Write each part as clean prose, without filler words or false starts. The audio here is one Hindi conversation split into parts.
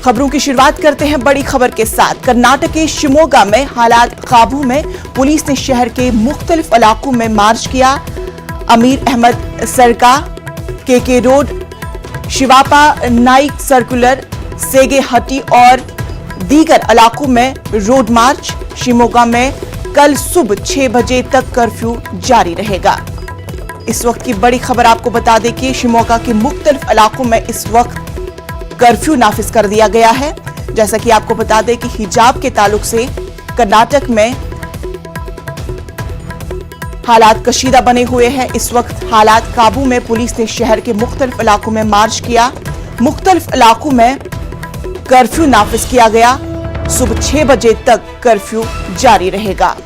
खबरों की शुरुआत करते हैं बड़ी खबर के साथ। कर्नाटक के शिमोगा में हालात काबू में, पुलिस ने शहर के मुख्तलिफ इलाकों में मार्च किया। अमीर अहमद सरका, के रोड, शिवापा नाइक सर्कुलर, सेगेहट्टी और दीगर इलाकों में रोड मार्च। शिमोगा में कल सुबह 6 बजे तक कर्फ्यू जारी रहेगा। इस वक्त की बड़ी खबर आपको बता दें कि शिमोगा के मुख्तलिफ इलाकों में इस वक्त कर्फ्यू नाफिज कर दिया गया है। जैसा कि आपको बता दें कि हिजाब के ताल्लुक से कर्नाटक में हालात कशीदा बने हुए हैं। इस वक्त हालात काबू में, पुलिस ने शहर के मुख्तलिफ इलाकों में मार्च किया। मुख्तलिफ इलाकों में कर्फ्यू नाफिज किया गया। सुबह 6 बजे तक कर्फ्यू जारी रहेगा।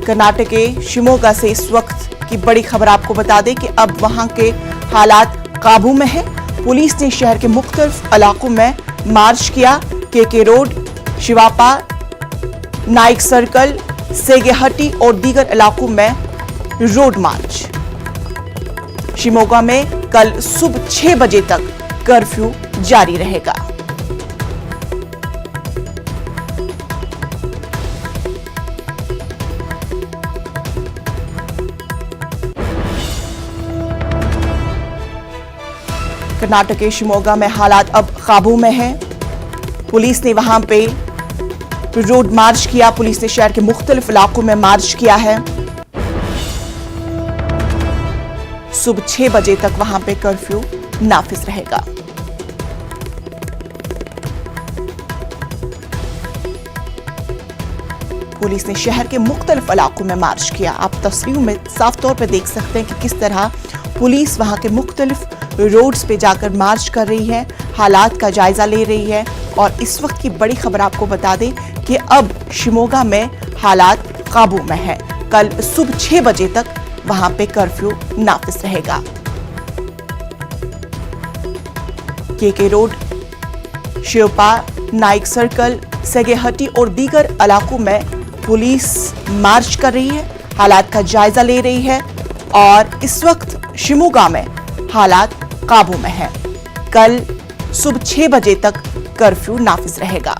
कर्नाटक के शिमोगा से इस वक्त की बड़ी खबर आपको बता दें कि अब वहां के हालात काबू में है। पुलिस ने शहर के मुख्तलिफ इलाकों में मार्च किया। के रोड, शिवापा नाइक सर्कल, सेगेहट्टी और दीगर इलाकों में रोड मार्च। शिमोगा में कल सुबह 6 बजे तक कर्फ्यू जारी रहेगा। कर्नाटक के शिमोगा में हालात अब काबू में हैं। पुलिस ने वहां पे रोड मार्च किया। पुलिस ने शहर के मुख्तलिफ इलाकों में मार्च किया है। सुबह 6 बजे तक वहां पे कर्फ्यू नाफिज रहेगा। पुलिस ने शहर के मुख्तलिफ इलाकों में मार्च किया। आप तस्वीरों में साफ तौर पर देख सकते हैं कि किस तरह पुलिस वहां के मुख्तलिफ रोड्स पे जाकर मार्च कर रही है, हालात का जायजा ले रही है। और इस वक्त की बड़ी खबर आपको बता दें कि अब शिमोगा में हालात काबू में है। कल सुबह 6 बजे तक वहां पे कर्फ्यू नाफिज रहेगा। के रोड, शिवपा नाइक सर्कल, सेगेहट्टी और दीगर इलाकों में पुलिस मार्च कर रही है, हालात का जायजा ले रही है। और इस वक्त शिमोगा में हालात काबू में है। कल सुबह 6 बजे तक कर्फ्यू नाफिज रहेगा।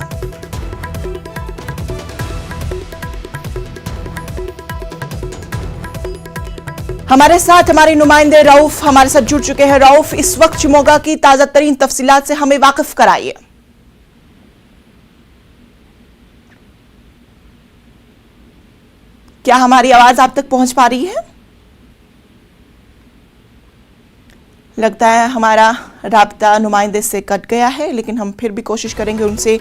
हमारे साथ हमारे नुमाइंदे रऊफ हमारे साथ जुड़ चुके हैं। रऊफ, इस वक्त शिमोगा की ताजा तरीन तफसीलात से हमें वाकिफ कराइए। क्या हमारी आवाज आप तक पहुंच पा रही है? लगता है हमारा राब्ता नुमाइंदे से कट गया है, लेकिन हम फिर भी कोशिश करेंगे उनसे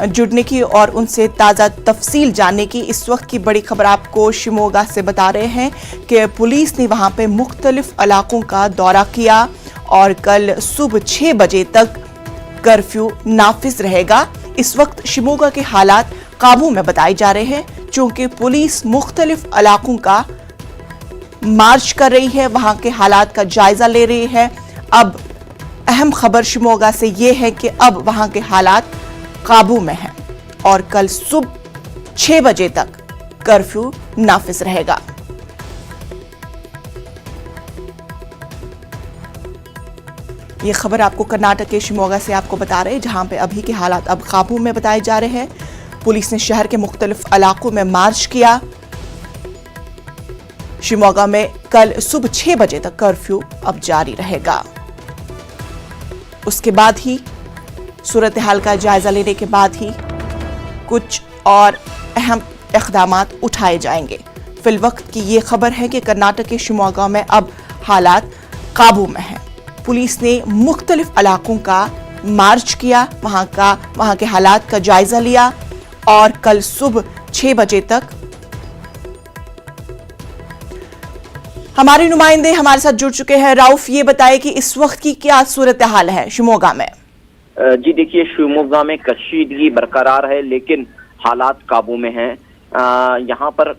जुड़ने की और उनसे ताज़ा तफसील जानने की। इस वक्त की बड़ी खबर आपको शिमोगा से बता रहे हैं कि पुलिस ने वहां पे मुख्तलिफ इलाकों का दौरा किया और कल सुबह 6 बजे तक कर्फ्यू नाफिज रहेगा। इस वक्त शिमोगा के हालात काबू में बताए जा रहे हैं, चूंकि पुलिस मुख्तलिफ इलाकों का मार्च कर रही है, वहां के हालात का जायजा ले रही है। अब अहम खबर शिमोगा से यह है कि अब वहां के हालात काबू में हैं और कल सुबह 6 बजे तक कर्फ्यू नाफिज रहेगा। यह खबर आपको कर्नाटक के शिमोगा से आपको बता रहे हैं, जहां पे अभी के हालात अब काबू में बताए जा रहे हैं। पुलिस ने शहर के मुख्तलिफ इलाकों में मार्च किया। शिमोगा में कल सुबह 6 बजे तक कर्फ्यू अब जारी रहेगा। उसके बाद ही सूरत हाल का जायजा लेने के बाद ही कुछ और अहम इक़दामात उठाए जाएंगे। फिलवक्त की ये खबर है कि कर्नाटक के शिमोगा में अब हालात काबू में हैं। पुलिस ने मुख्तलिफ इलाकों का मार्च किया, वहां के हालात का जायजा लिया और कल सुबह 6 बजे तक हमारे नुमाइंदे हमारे साथ जुड़ चुके हैं। राउफ, ये बताएं कि इस वक्त की क्या सूरत हाल है शिमोगा में? जी देखिए, शिमोगा में कशीदगी बरकरार है, लेकिन हालात काबू में हैं। यहाँ पर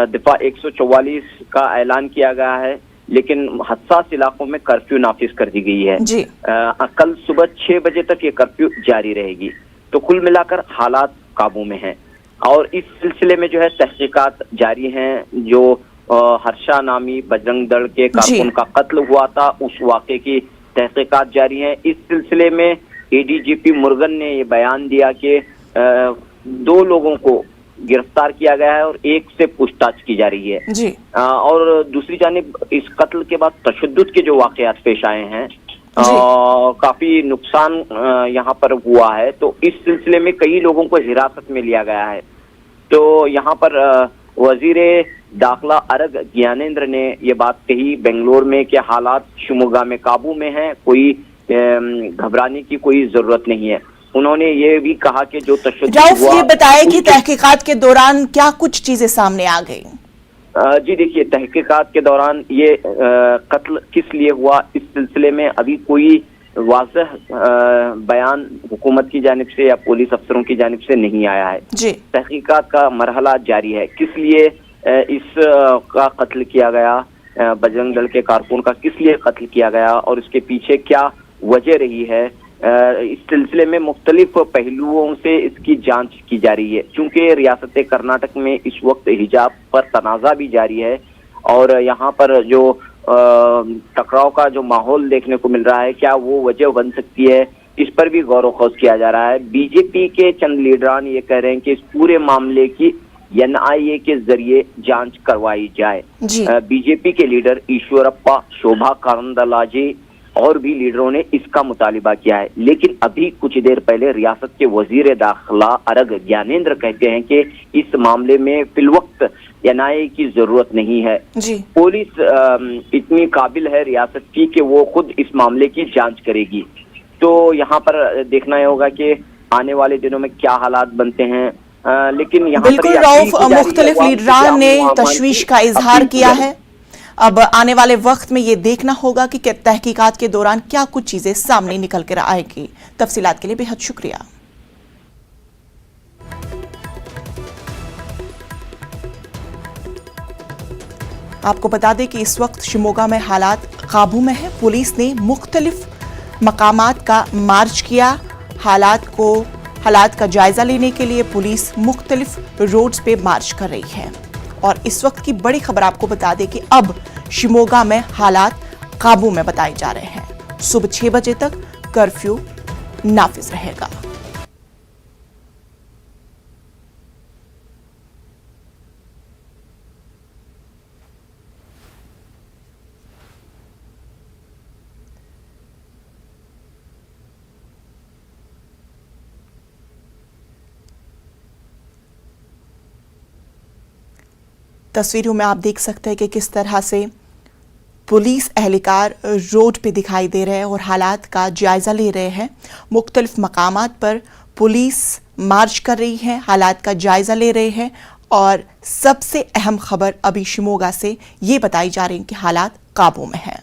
दफा 144 का ऐलान किया गया है, लेकिन हसास इलाकों में कर्फ्यू नाफिज कर दी गई है। जी। कल सुबह 6 बजे तक ये कर्फ्यू जारी रहेगी। तो कुल मिलाकर हालात काबू में हैं और इस सिलसिले में जो है तहकीकात जारी हैं। जो हर्षा नामी बजरंग दल के कारकुन का कत्ल हुआ था, उस वाक़े की तहकीकात जारी है। इस सिलसिले में एडीजीपी मुर्गन ने ये बयान दिया कि 2 लोगों को गिरफ्तार किया गया है और एक से पूछताछ की जा रही है जी। और दूसरी जानिब इस कत्ल के बाद तशद्दुद के जो वाक़यात पेश आए हैं, काफी नुकसान यहाँ पर हुआ है, तो इस सिलसिले में कई लोगों को हिरासत में लिया गया है। तो यहाँ पर वजीरे दाखिला अरग ज्ञानेंद्र ने ये बात कही बेंगलोर में कि हालात शिमोगा में काबू में हैं, कोई घबराने की कोई जरूरत नहीं है। उन्होंने ये भी कहा कि जो तशद्दुद हुआ, ये बताया कि तहकीकात के दौरान क्या कुछ चीजें सामने आ गई। जी देखिए, तहकीकात के दौरान ये कत्ल किस लिए हुआ, इस सिलसिले में अभी कोई वाज़ह बयान हुकूमत की जानिब से या पुलिस अफसरों की जानिब से नहीं आया है जी। तहकीकात का मरहला जारी है। किस लिए इस का कत्ल किया गया, बजरंग दल के कारकुन का किस लिए कत्ल किया गया और इसके पीछे क्या वजह रही है, इस सिलसिले में मुख्तलिफ पहलुओं से इसकी जांच की जा रही है। चूंकि रियासत कर्नाटक में इस वक्त हिजाब पर तनाज़ा भी जारी है और यहाँ पर जो टकराव का जो माहौल देखने को मिल रहा है, क्या वो वजह बन सकती है, इस पर भी गौर व खौज किया जा रहा है। बीजेपी के चंद लीडरान ये कह रहे हैं कि इस पूरे मामले की एनआईए के जरिए जांच करवाई जाए। बीजेपी के लीडर ईश्वरप्पा, शोभा करंदलाजे और भी लीडरों ने इसका मुतालिबा किया है, लेकिन अभी कुछ देर पहले रियासत के वजीर दाखिला अरग ज्ञानेंद्र कहते हैं कि इस मामले में फिलवक्त एनआईए की जरूरत नहीं है। पुलिस इतनी काबिल है रियासत की कि वो खुद इस मामले की जांच करेगी। तो यहाँ पर देखना होगा कि आने वाले दिनों में क्या हालात बनते हैं। लेकिन यहाँ बिल्कुल रऊफ, मुख्तलिफ लीडरान ने तशवीश का इजहार किया है। अब आने वाले वक्त में ये देखना होगा कि तहकीकात के दौरान क्या कुछ चीजें सामने निकल कर आएगी। तफसीलात के लिए बेहद शुक्रिया। आपको बता दें कि इस वक्त शिमोगा में हालात काबू में है। पुलिस ने मुख्तलिफ मकामात का मार्च किया। हालात का जायजा लेने के लिए पुलिस मुख्तलिफ रोड्स पे मार्च कर रही है। और इस वक्त की बड़ी खबर आपको बता दें कि अब शिमोगा में हालात काबू में बताए जा रहे हैं। सुबह 6 बजे तक कर्फ्यू नाफिज रहेगा। तस्वीरों में आप देख सकते हैं कि किस तरह से पुलिस एहलकार रोड पे दिखाई दे रहे हैं और हालात का जायजा ले रहे हैं। मुख्तलिफ मकामात पर पुलिस मार्च कर रही है, हालात का जायजा ले रहे हैं। और सबसे अहम खबर अभी शिमोगा से ये बताई जा रही है कि हालात काबू में हैं।